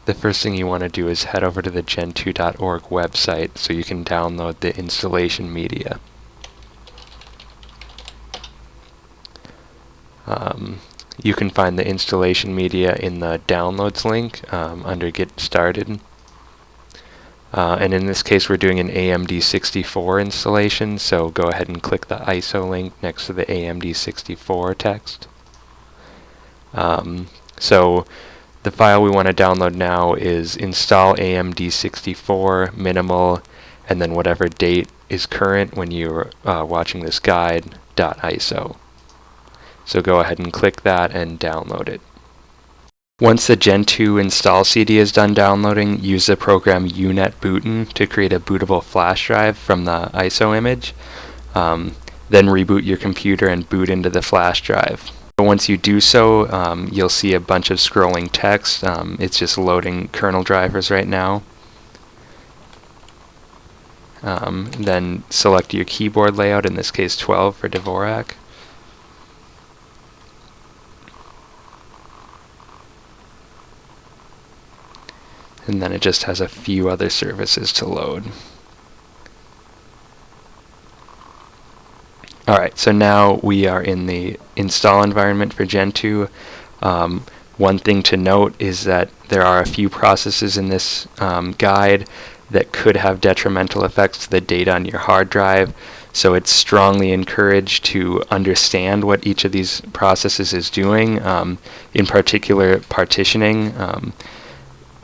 The first thing you want to do is head over to the gentoo.org website so you can download the installation media. You can find the installation media in the downloads link under Get Started. And in this case, we're doing an AMD64 installation, so go ahead and click the ISO link next to the AMD64 text. So the file we want to download now is install AMD64 minimal, and then whatever date is current when you're watching this guide, .iso. So go ahead and click that and download it. Once the Gentoo install CD is done downloading, use the program unetbootin to create a bootable flash drive from the ISO image. Then reboot your computer and boot into the flash drive. Once you do so, you'll see a bunch of scrolling text. It's just loading kernel drivers right now. Then select your keyboard layout, in this case 12 for Dvorak. And then it just has a few other services to load. Alright, so now we are in the install environment for Gentoo. One thing to note is that there are a few processes in this guide that could have detrimental effects to the data on your hard drive. So it's strongly encouraged to understand what each of these processes is doing, in particular partitioning.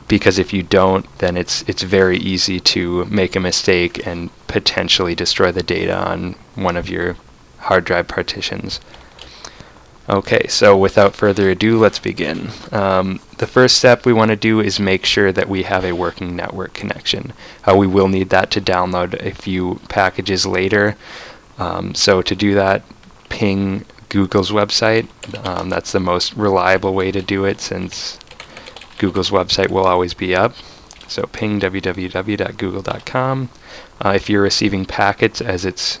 Because if you don't, then it's very easy to make a mistake and potentially destroy the data on one of your hard drive partitions. Okay, so without further ado, let's begin. The first step we want to do is make sure that we have a working network connection. We will need that to download a few packages later. So to do that, ping Google's website. That's the most reliable way to do it, since Google's website will always be up. So ping www.google.com. If you're receiving packets as it's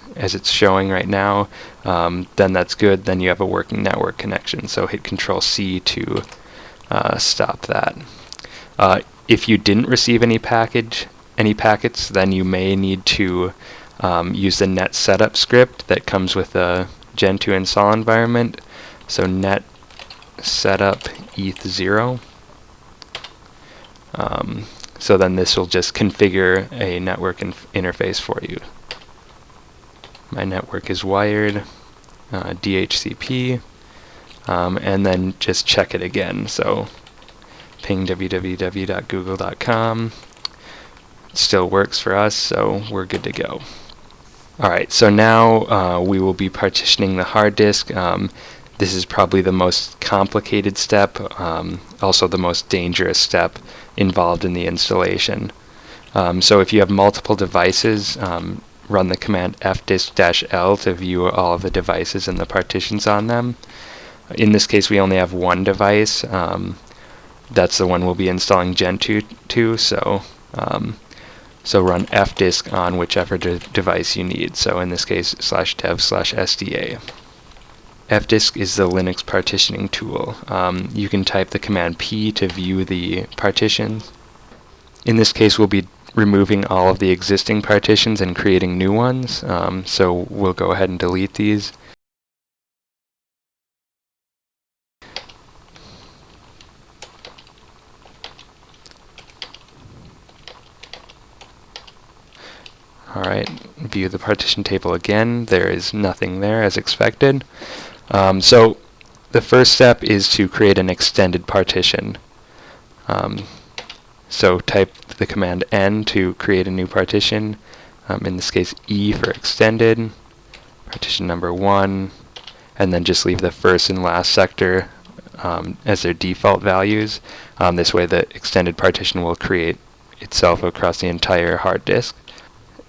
showing right now, then that's good. Then you have a working network connection. So hit Control-C to stop that. If you didn't receive any packets, then you may need to use the net setup script that comes with the Gentoo install environment. So net setup eth0. So then this will just configure a network interface for you. My network is wired, DHCP, and then just check it again. So ping www.google.com. It still works for us, so we're good to go. Alright, so now we will be partitioning the hard disk. This is probably the most complicated step, also the most dangerous step involved in the installation. So if you have multiple devices, run the command fdisk-l to view all of the devices and the partitions on them. In this case, we only have one device. That's the one we'll be installing Gentoo to, so run fdisk on whichever device you need. So in this case, /dev/sda. fdisk is the Linux partitioning tool. You can type the command P to view the partitions. In this case, we'll be removing all of the existing partitions and creating new ones. So we'll go ahead and delete these. Alright, view the partition table again. There is nothing there as expected. So the first step is to create an extended partition. So type the command N to create a new partition. In this case, E for extended, partition number 1, and then just leave the first and last sector as their default values. This way the extended partition will create itself across the entire hard disk.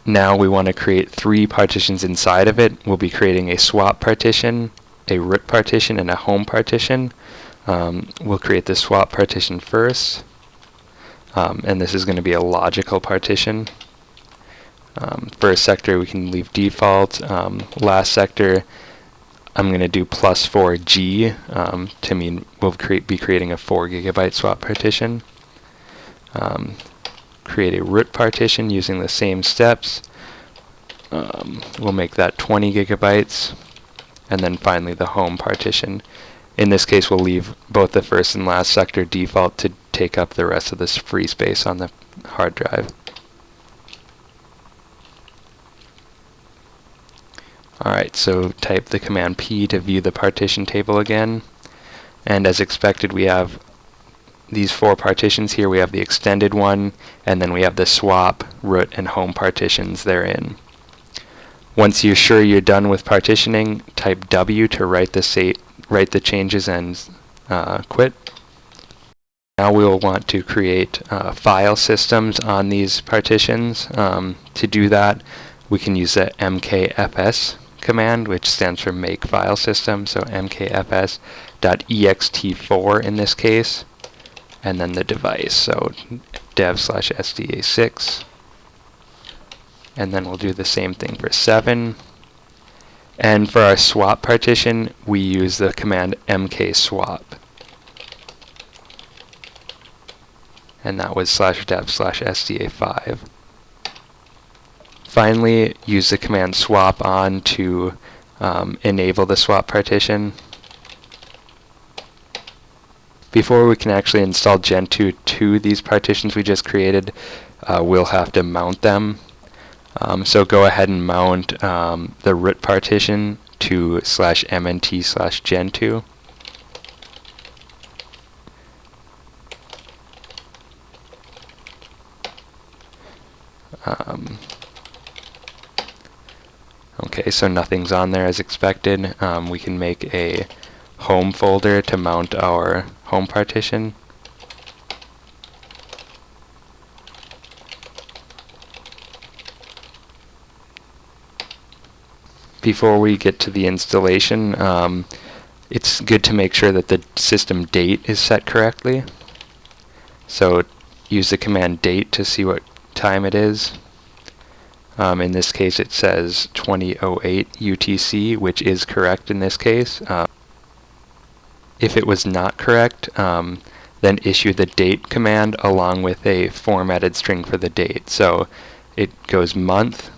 Now we want to create 3 partitions inside of it. We'll be creating a swap partition, a root partition, and a home partition. We'll create the swap partition first, and this is going to be a logical partition. First sector we can leave default. Last sector I'm going to do +4G to mean we'll be creating a 4 GB swap partition. create a root partition using the same steps. We'll make that 20 gigabytes, and then finally the home partition. In this case, we'll leave both the first and last sector default to take up the rest of this free space on the hard drive. Alright, so type the command P to view the partition table again, and as expected we have these 4 partitions here. We have the extended one, and then we have the swap, root, and home partitions therein. Once you're sure you're done with partitioning, type W to write the changes and quit. Now we'll want to create file systems on these partitions. To do that, we can use the mkfs command, which stands for make file system, so mkfs.ext4 in this case, and then the device, so dev/sda6. And then we'll do the same thing for 7. And for our swap partition, we use the command mkswap. And that was /dev/sda5. Finally, use the command swap on to enable the swap partition. Before we can actually install Gentoo to these partitions we just created, we'll have to mount them. So go ahead and mount the root partition to /mnt/Gentoo. Okay, so nothing's on there as expected. We can make a home folder to mount our home partition. Before we get to the installation, it's good to make sure that the system date is set correctly. So use the command date to see what time it is. In this case it says 2008 UTC, which is correct in this case. If it was not correct, then issue the date command along with a formatted string for the date. So it goes month,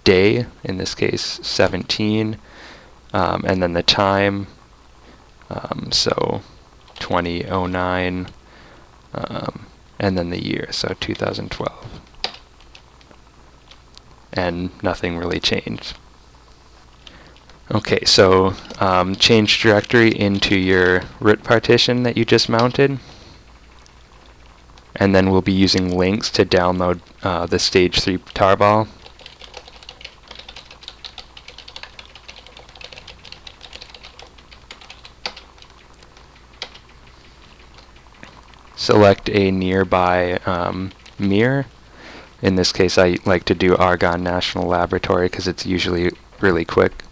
day, in this case 17, and then the time, so 2009, and then the year, so 2012. And nothing really changed. Okay, so change directory into your root partition that you just mounted, and then we'll be using links to download the stage 3 tarball. Select a nearby mirror. In this case I like to do Argonne National Laboratory because it's usually really quick.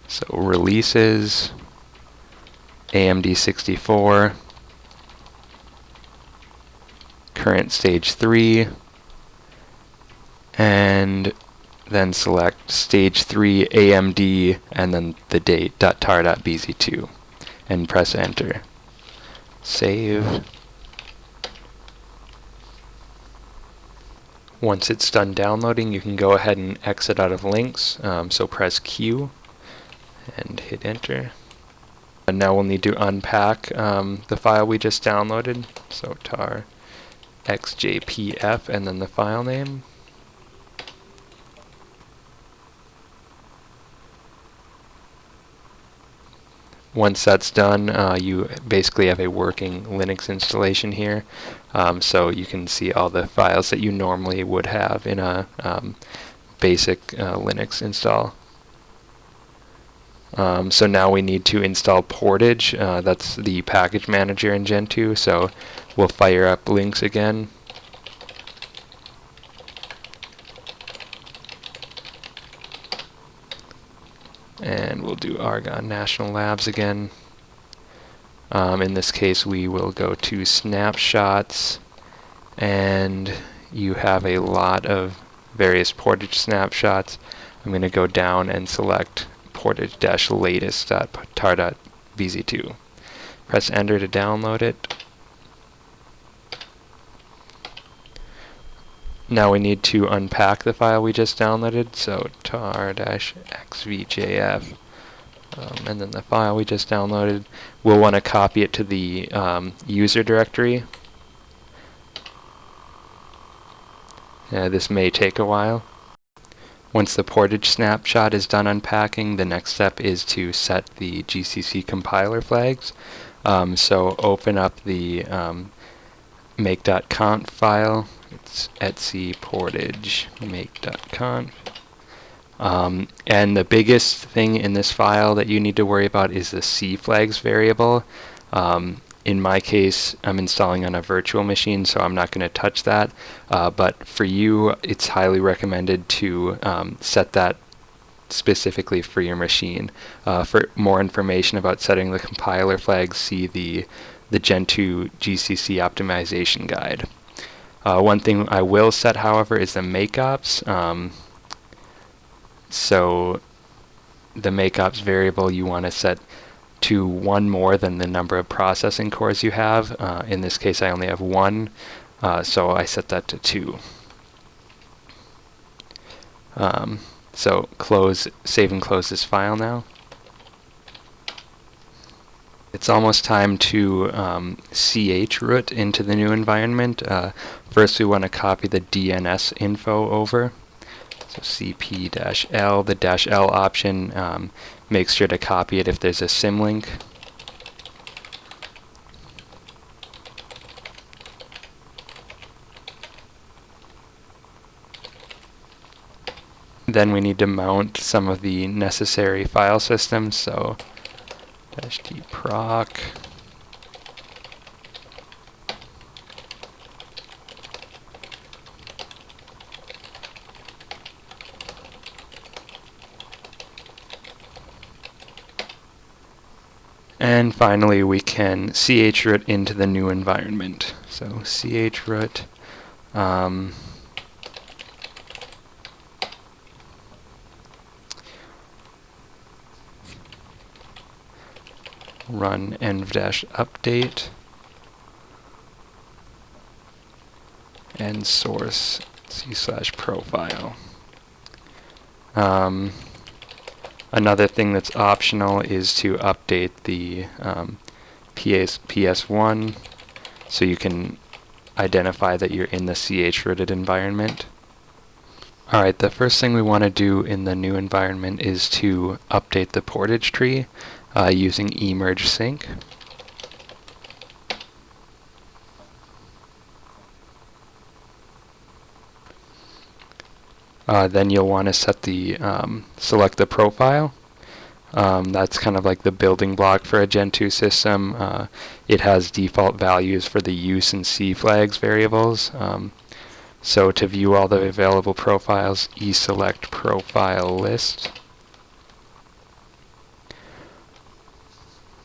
So releases, AMD 64, current stage 3, and then select stage 3 AMD and then the date .tar.bz2 and press enter. Save. Once it's done downloading, you can go ahead and exit out of links, so press Q and hit enter. And now we'll need to unpack the file we just downloaded, so tar xjpf and then the file name. Once that's done, you basically have a working Linux installation here, so you can see all the files that you normally would have in a basic Linux install. So now we need to install Portage. That's the package manager in Gentoo, so we'll fire up links again. And we'll do Argonne National Labs again. In this case we will go to snapshots, and you have a lot of various Portage snapshots. I'm going to go down and select portage-latest.tar.bz2. Press enter to download it. Now we need to unpack the file we just downloaded, so tar-xvjf, and then the file we just downloaded. We'll want to copy it to the user directory. This may take a while. Once the portage snapshot is done unpacking, the next step is to set the GCC compiler flags. So open up the make.conf file. It's etc portage make.conf. And the biggest thing in this file that you need to worry about is the C flags variable. In my case, I'm installing on a virtual machine, so I'm not going to touch that. But for you, it's highly recommended to set that specifically for your machine. For more information about setting the compiler flags, see the Gentoo GCC optimization guide. One thing I will set, however, is the makeops. So the makeops variable you want to set to one more than the number of processing cores you have. In this case, I only have one, so I set that to 2. So save and close this file now. It's almost time to chroot into the new environment. First, we want to copy the DNS info over. So cp-l, the -l option makes sure to copy it if there's a symlink. Then we need to mount some of the necessary file systems, so -dproc. And finally, we can chroot into the new environment. So chroot run env-update and source c/profile. Another thing that's optional is to update the PS1 so you can identify that you're in the chrooted environment. Alright, the first thing we want to do in the new environment is to update the portage tree using emerge sync. Then you'll want to set the select the profile. That's kind of like the building block for a Gentoo system. It has default values for the use and C flags variables. So to view all the available profiles, select profile list.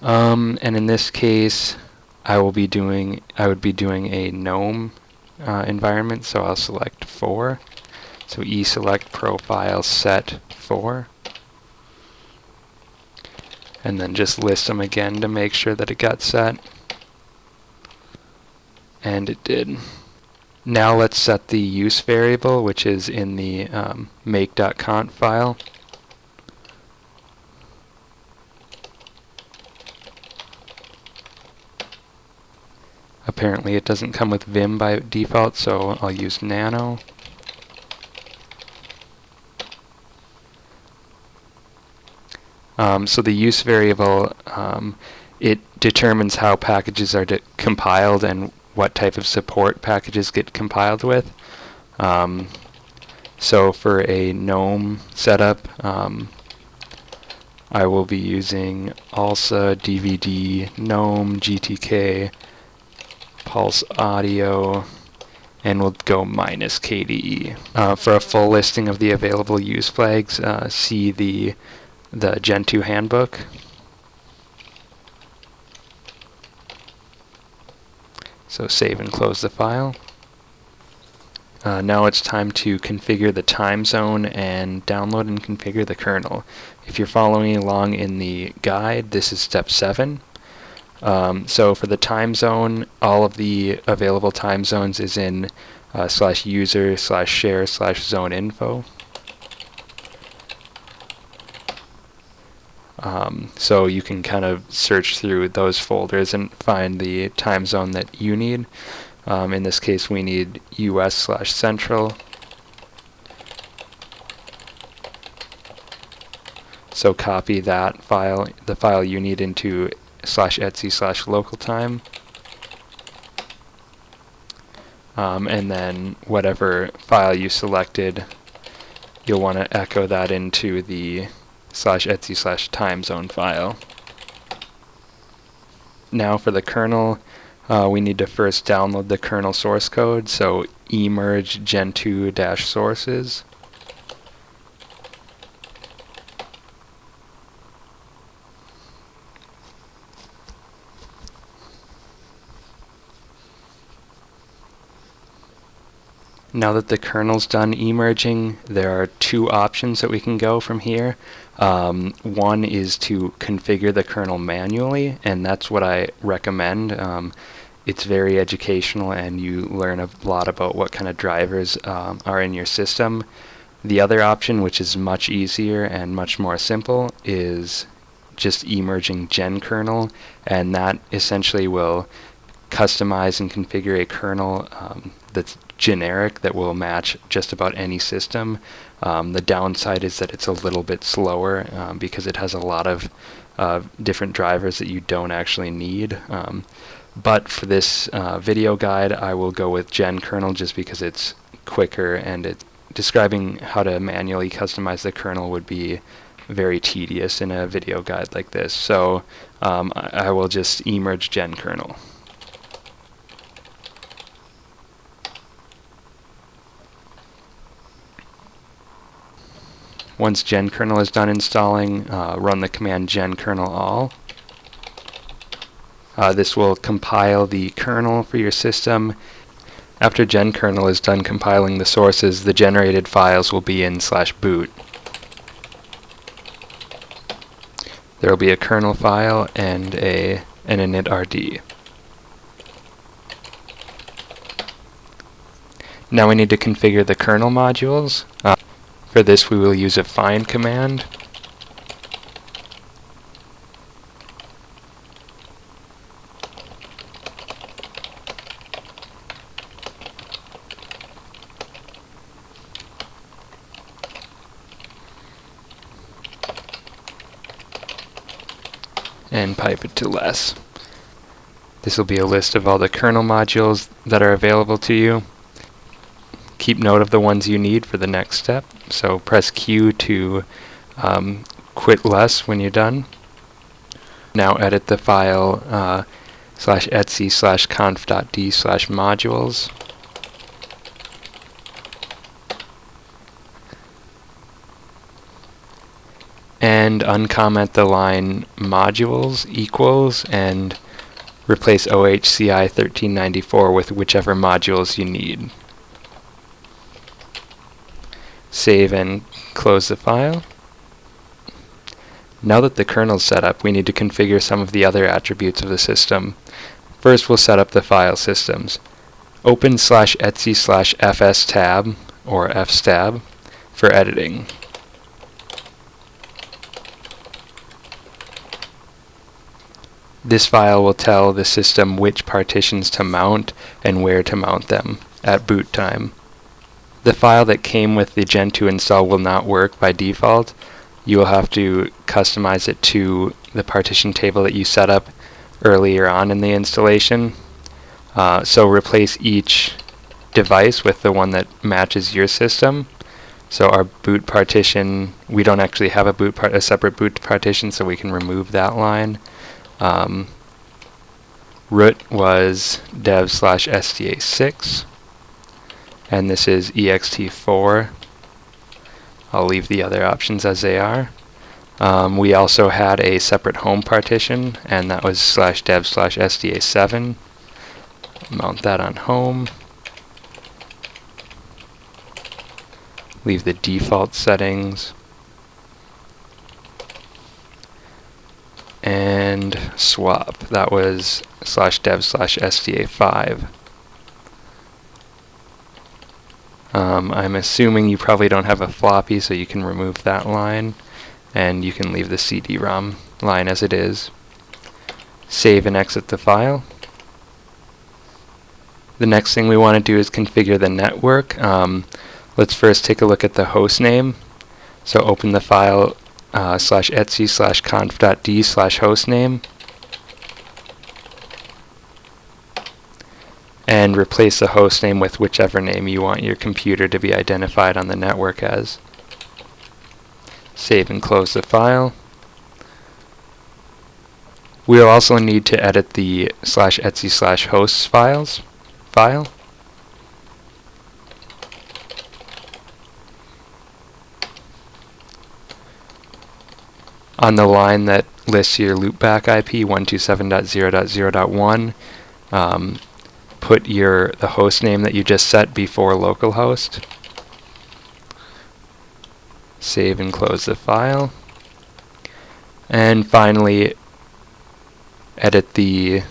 And in this case, I would be doing a GNOME environment, so I'll select 4. So select profile set 4. And then just list them again to make sure that it got set. And it did. Now let's set the use variable, which is in the make.conf file. Apparently it doesn't come with Vim by default, so I'll use nano. So the use variable, it determines how packages are compiled and what type of support packages get compiled with. So for a GNOME setup, I will be using ALSA, DVD, GNOME, GTK, Pulse Audio, and we'll go -KDE. For a full listing of the available use flags, see the Gentoo handbook. So save and close the file. Now it's time to configure the time zone and download and configure the kernel. If you're following along in the guide, this is step 7. So for the time zone, all of the available time zones is in /user/share/zone info. So you can kind of search through those folders and find the time zone that you need. In this case, we need US/central. So copy that file, the file you need, into /etc/localtime. And then whatever file you selected, you'll want to echo that into the /etc/timezone file. Now for the kernel, we need to first download the kernel source code, so emerge gentoo-sources. Now that the kernel's done emerging, there are two options that we can go from here. One is to configure the kernel manually, and that's what I recommend. It's very educational, and you learn a lot about what kind of drivers are in your system. The other option, which is much easier and much more simple, is just emerging gen-kernel, and that essentially will customize and configure a kernel that's generic, that will match just about any system. The downside is that it's a little bit slower because it has a lot of different drivers that you don't actually need. But for this video guide, I will go with gen kernel just because it's quicker, and describing how to manually customize the kernel would be very tedious in a video guide like this. So I will just emerge gen kernel. Once gen kernel is done installing, run the command gen kernel all. This will compile the kernel for your system. After gen kernel is done compiling the sources, the generated files will be in /boot. There will be a kernel file and an init.rd. Now we need to configure the kernel modules. For this, we will use a find command. And pipe it to less. This will be a list of all the kernel modules that are available to you. Keep note of the ones you need for the next step. So press Q to quit less when you're done. Now edit the file /etc/conf.d/modules. And uncomment the line modules equals and replace OHCI 1394 with whichever modules you need. Save and close the file. Now that the kernel is set up, we need to configure some of the other attributes of the system. First, we'll set up the file systems. Open /etc/fstab or fstab for editing. This file will tell the system which partitions to mount and where to mount them at boot time. The file that came with the Gentoo install will not work by default. You will have to customize it to the partition table that you set up earlier on in the installation. So replace each device with the one that matches your system. So our boot partition, we don't actually have a separate boot partition, so we can remove that line. Root was dev/sda6. And this is ext4. I'll leave the other options as they are. We also had a separate home partition, and that was /dev/sda7. Mount that on home. Leave the default settings. and swap. That was /dev/sda5. I'm assuming you probably don't have a floppy, so you can remove that line, and you can leave the CD-ROM line as it is. Save and exit the file. The next thing we want to do is configure the network. Let's first take a look at the host name. So open the file /etc/conf.d/hostname and replace the host name with whichever name you want your computer to be identified on the network as. Save and close the file. We'll also need to edit the /etc/hosts file. On the line that lists your loopback IP 127.0.0.1, put the host name that you just set before localhost. Save and close the file. And finally, edit the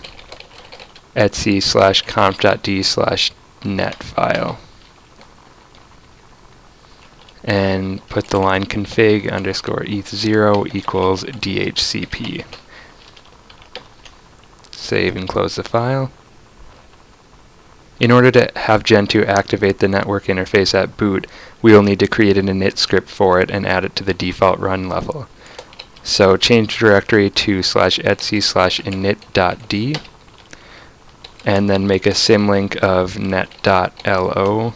etc/conf.d/net file. And put the line config _eth0 equals DHCP. Save and close the file. In order to have Gentoo activate the network interface at boot, we will need to create an init script for it and add it to the default run level. So change directory to /etc/init.d and then make a symlink of net.lo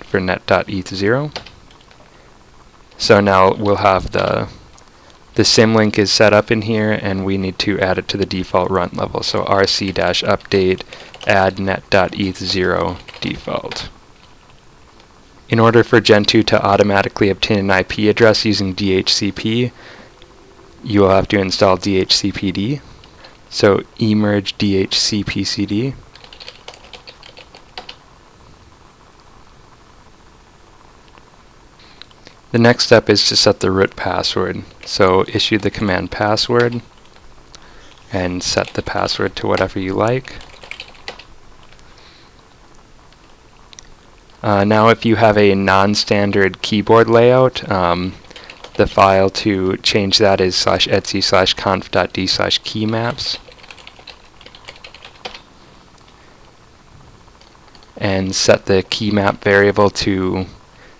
for net.eth0. So now we'll have the symlink is set up in here, and we need to add it to the default run level. So rc-update add net.eth0 default. In order for Gentoo to automatically obtain an IP address using DHCP, you will have to install DHCPD. So emerge DHCPCD. The next step is to set the root password. So issue the command password and set the password to whatever you like. Now if you have a non-standard keyboard layout, the file to change that is /etc/conf.d/keymaps. And set the keymap variable to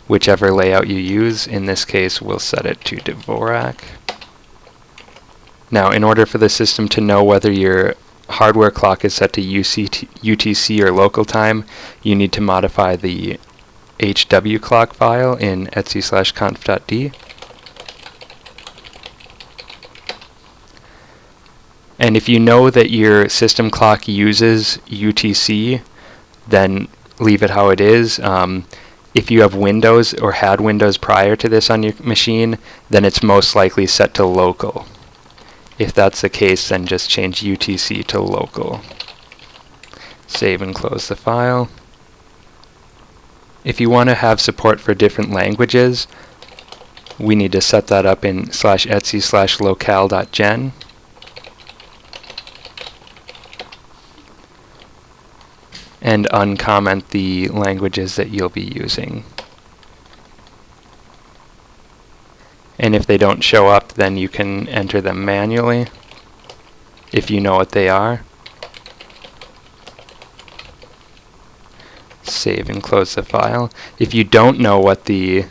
whichever layout you use. In this case, we'll set it to Dvorak. Now, in order for the system to know whether your hardware clock is set to UTC or local time, you need to modify the HW clock file in etc/conf.d. And if you know that your system clock uses UTC, then leave it how it is. If you have Windows or had Windows prior to this on your machine, then it's most likely set to local. If that's the case, then just change UTC to local. Save and close the file. If you want to have support for different languages, we need to set that up in /etc/locale.gen. And uncomment the languages that you'll be using. And if they don't show up, then you can enter them manually if you know what they are. Save and close the file. If you don't know what the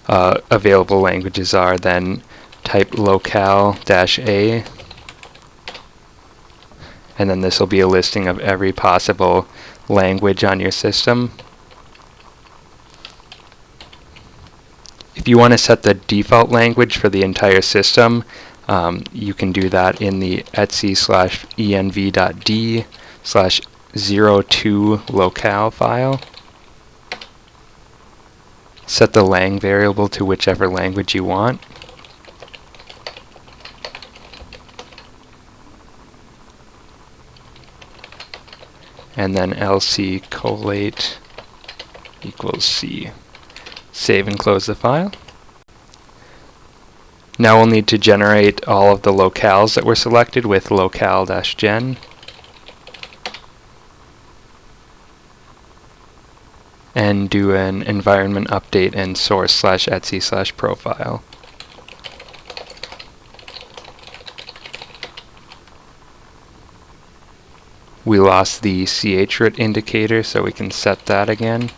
available languages are, then type locale-a, and then this will be a listing of every possible language on your system. If you want to set the default language for the entire system, you can do that in the etc/env.d/02 locale file. Set the lang variable to whichever language you want. And then lc collate equals C. Save and close the file. Now we'll need to generate all of the locales that were selected with locale-gen. And do an environment update and source/etc/profile. We lost the chroot indicator, so we can set that again.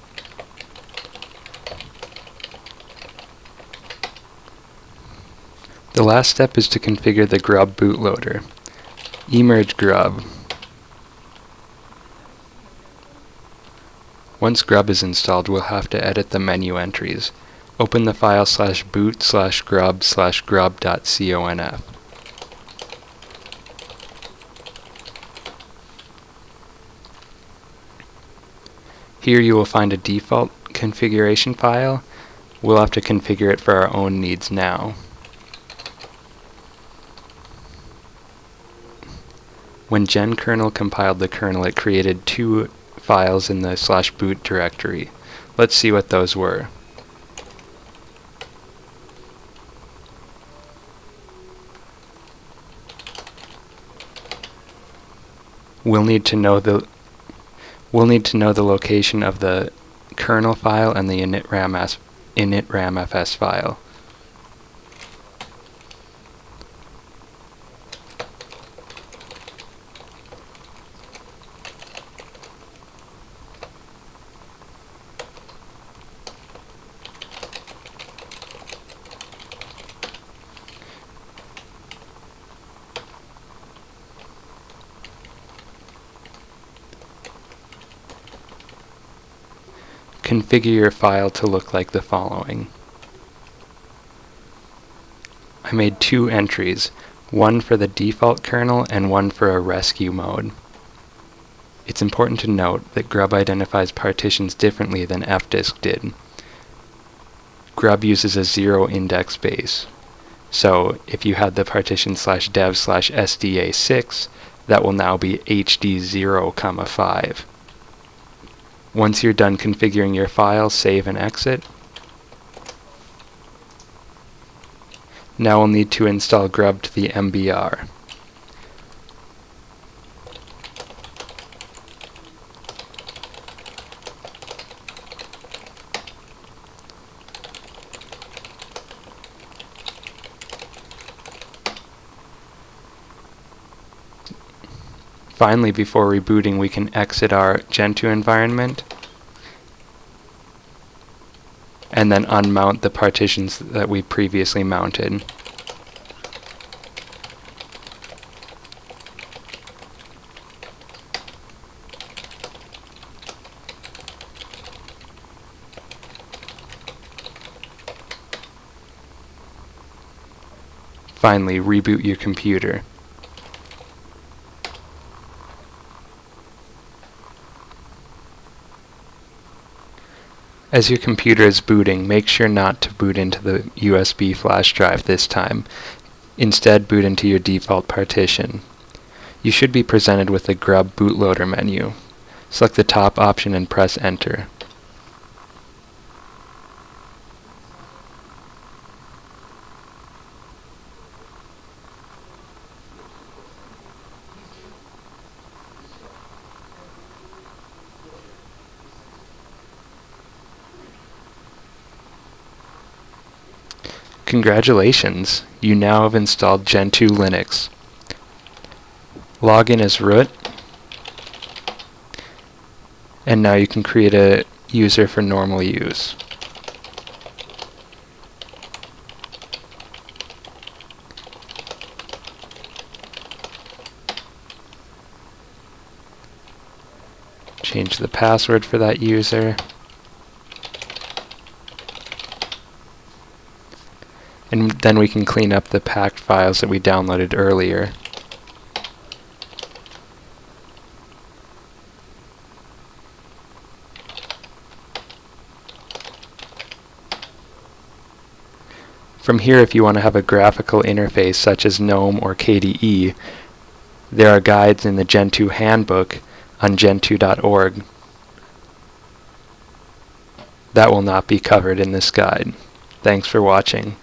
The last step is to configure the grub bootloader. Emerge grub. Once grub is installed, we'll have to edit the menu entries. Open the file /boot/grub/grub.conf. Here you will find a default configuration file. We'll have to configure it for our own needs now. When GenKernel compiled the kernel, it created two files in the /boot directory. Let's see what those were. We'll need to know the location of the kernel file and the initramfs file. Configure your file to look like the following. I made two entries, one for the default kernel and one for a rescue mode. It's important to note that grub identifies partitions differently than fdisk did. Grub uses a 0 index base. So if you had the partition /dev/sda6, that will now be hd0, 5. Once you're done configuring your file, save and exit. Now we'll need to install grub to the MBR. Finally, before rebooting, we can exit our Gentoo environment and then unmount the partitions that we previously mounted. Finally, reboot your computer. As your computer is booting, make sure not to boot into the USB flash drive this time. Instead, boot into your default partition. You should be presented with the grub bootloader menu. Select the top option and press Enter. Congratulations! You now have installed Gentoo Linux. Log in as root, and now you can create a user for normal use. Change the password for that user. And then we can clean up the packed files that we downloaded earlier. From here, if you want to have a graphical interface such as GNOME or KDE, there are guides in the Gentoo handbook on gentoo.org. That will not be covered in this guide. Thanks for watching.